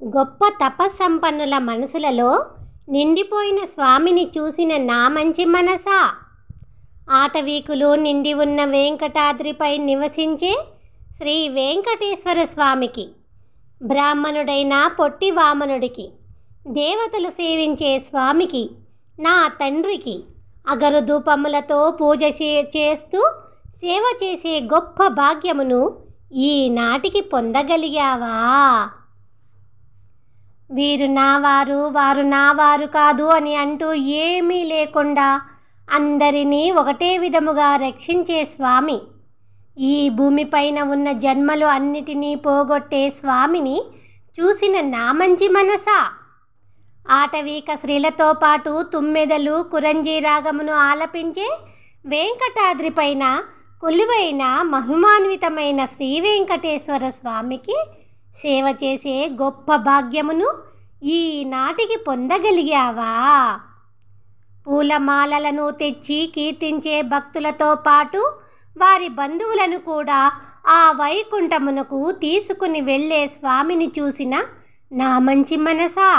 గొప్ప తపస్సంపన్నుల మనసులలో నిండిపోయిన స్వామిని చూసిన నా మంచి మనసా, ఆటవీకులు నిండి ఉన్న వెంకటాద్రిపై నివసించే శ్రీ వెంకటేశ్వర స్వామికి, బ్రాహ్మణుడైన పొట్టి వామనుడికి, దేవతలు సేవించే స్వామికి, నా తండ్రికి అగరు ధూపములతో పూజ చేస్తూ సేవ చేసే గొప్ప భాగ్యమును ఈనాటికి పొందగలిగావా? వీరు నావారు, వారు నావారు కాదు అని అంటూ ఏమీ లేకుండా అందరినీ ఒకటే విధముగా రక్షించే స్వామి, ఈ భూమిపైన ఉన్న జన్మలు అన్నిటినీ పోగొట్టే స్వామిని చూసిన నా మంచి మనసా, ఆటవీక స్త్రీలతో పాటు తుమ్మెదలు కురంజీ రాగమును ఆలపించే వెంకటాద్రిపైన కొలువైన మహిమాన్వితమైన శ్రీ వెంకటేశ్వర స్వామికి సేవ చేసే గొప్ప భాగ్యమును ఈనాటికి పొందగలిగావా? పూలమాలలను తెచ్చి కీర్తించే భక్తులతో పాటు వారి బంధువులను కూడా ఆ వైకుంఠమునకు తీసుకుని వెళ్ళే స్వామిని చూసిన నా మంచి మనసా,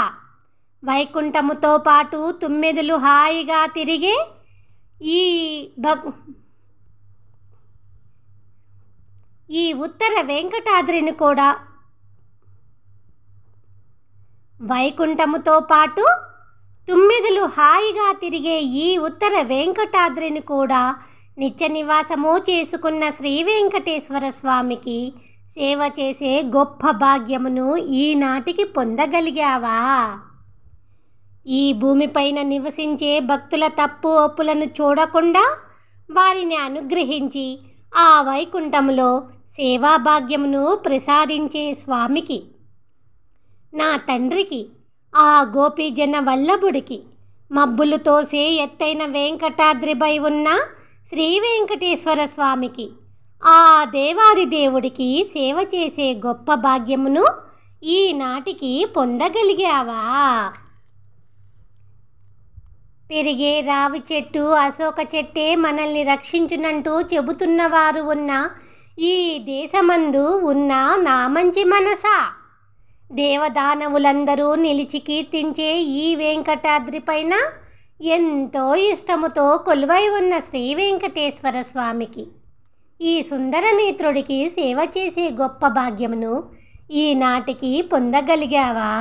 వైకుంఠముతో పాటు తుమ్మెదలు హాయిగా తిరిగే ఈ ఉత్తర వెంకటాద్రిని కూడా, వైకుంఠముతో పాటు తుమ్మెదలు హాయిగా తిరిగే ఈ ఉత్తర వెంకటాద్రిని కూడా నిత్య నివాసము చేసుకున్న శ్రీ వెంకటేశ్వర స్వామికి సేవ చేసే గొప్ప భాగ్యమును ఈనాటికి పొందగలిగావా? ఈ భూమిపైన నివసించే భక్తుల తప్పు ఒప్పులను చూడకుండా వారిని అనుగ్రహించి ఆ వైకుంఠములో సేవాభాగ్యమును ప్రసాదించే స్వామికి, నా తండ్రికి, ఆ గోపీజన వల్లభుడికి, మబ్బులు తోసే ఎత్తైన వెంకటాద్రిపై ఉన్న శ్రీ వెంకటేశ్వర స్వామికి, ఆ దేవాది దేవుడికి సేవ చేసే గొప్ప భాగ్యమును ఈనాటికి పొందగలిగావా? పెరిగే రావి చెట్టు, అశోక చెట్టే మనల్ని రక్షించునంటూ చెబుతున్నవారు ఉన్న ఈ దేశమందు ఉన్న నా మంచి మనసా, దేవదానవులందరూ నిలిచి కీర్తించే ఈ వెంకటాద్రి పైన ఎంతో ఇష్టముతో కొలువై ఉన్న శ్రీ వెంకటేశ్వర స్వామికి, ఈ సుందర నేత్రుడికి సేవ చేసే గొప్ప భాగ్యమును ఈనాటికి పొందగలిగావా?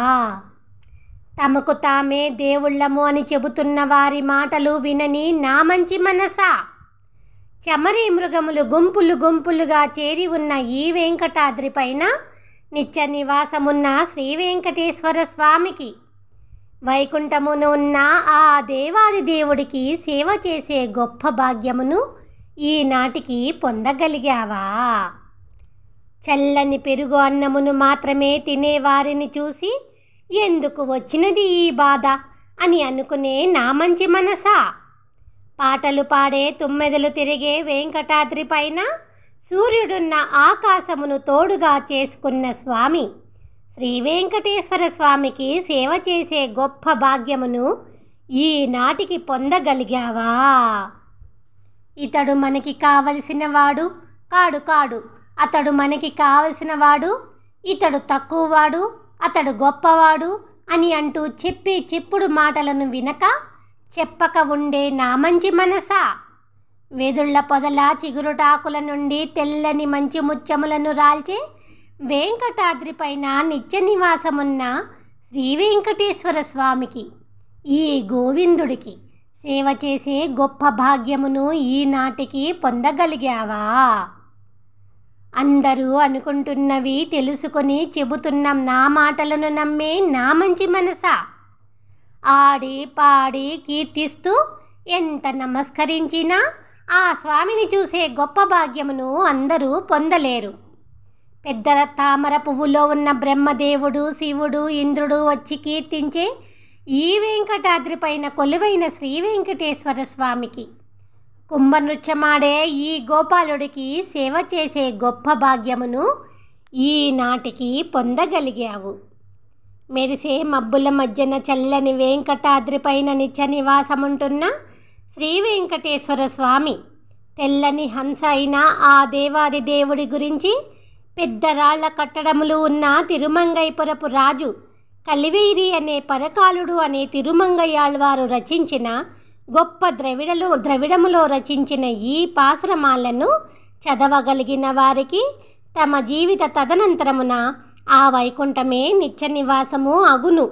తమకు తామే దేవుళ్ళము అని చెబుతున్న వారి మాటలు వినని నా మంచి మనసా, చమరీ మృగములు గుంపులు గుంపులుగా చేరి ఉన్న ఈ వెంకటాద్రి పైన నిత్య నివాసమున్న శ్రీ వెంకటేశ్వర స్వామికి, వైకుంఠమున ఉన్న ఆ దేవాది దేవుడికి సేవ చేసే గొప్ప భాగ్యమును ఈనాటికి పొందగలిగావా? చల్లని పెరుగు అన్నమును మాత్రమే తినేవారిని చూసి ఎందుకు వచ్చినది ఈ బాధ అని అనుకునే నా మంచి మనసా, పాటలు పాడే తుమ్మెదలు తిరిగే వెంకటాద్రి పైన సూర్యుడున్న ఆకాశమును తోడుగా చేసుకున్న స్వామి శ్రీ వెంకటేశ్వర స్వామికి సేవ చేసే గొప్ప భాగ్యమును ఈనాటికి పొందగలిగావా? ఇతడు మనకి కావలసిన వాడు కాడు, అతడు మనకి కావలసిన వాడు, ఇతడు తక్కువవాడు, అతడు గొప్పవాడు అని అంటూ చెప్పే చెప్పుడు మాటలను వినక చెప్పక ఉండే నా మంచి మనసా, వెదుళ్ల పొదల చిగురుటాకుల నుండి తెల్లని మంచి ముత్యములను రాల్చే వెంకటాద్రి పైన నిత్య నివాసమున్న శ్రీ వెంకటేశ్వర స్వామికి, ఈ గోవిందుడికి సేవ చేసే గొప్ప భాగ్యమును ఈనాటికి పొందగలిగావా? అందరూ అనుకుంటున్నవి తెలుసుకొని చెబుతున్న నా మాటలను నమ్మే నా మంచి మనసా, ఆడి పాడి కీర్తిస్తూ ఎంత నమస్కరించినా ఆ స్వామిని చూసే గొప్ప భాగ్యమును అందరూ పొందలేరు. పెద్ద తామర పువ్వులో ఉన్న బ్రహ్మదేవుడు, శివుడు, ఇంద్రుడు వచ్చి కీర్తించే ఈ వెంకటాద్రి పైన కొలువైన శ్రీ వెంకటేశ్వర స్వామికి, కుంభనృత్యమాడే ఈ గోపాలుడికి సేవ చేసే గొప్ప భాగ్యమును ఈనాటికి పొందగలిగావు. మెరిసే మబ్బుల మధ్యన చల్లని వెంకటాద్రి పైన నిత్య నివాసముంటున్న శ్రీ వెంకటేశ్వర స్వామి, తెల్లని హంస అయిన ఆ దేవాది దేవుడి గురించి పెద్ద రాళ్ల కట్టడములు ఉన్న తిరుమంగైపురపు రాజు కలివేరి అనే పరకాలుడు అనే తిరుమంగయ్యాళ్వారు రచించిన గొప్ప ద్రవిడములో రచించిన ఈ పాసురమాలను చదవగలిగిన వారికి తమ జీవిత తదనంతరమున ఆ వైకుంఠమే నిత్య నివాసము అగును.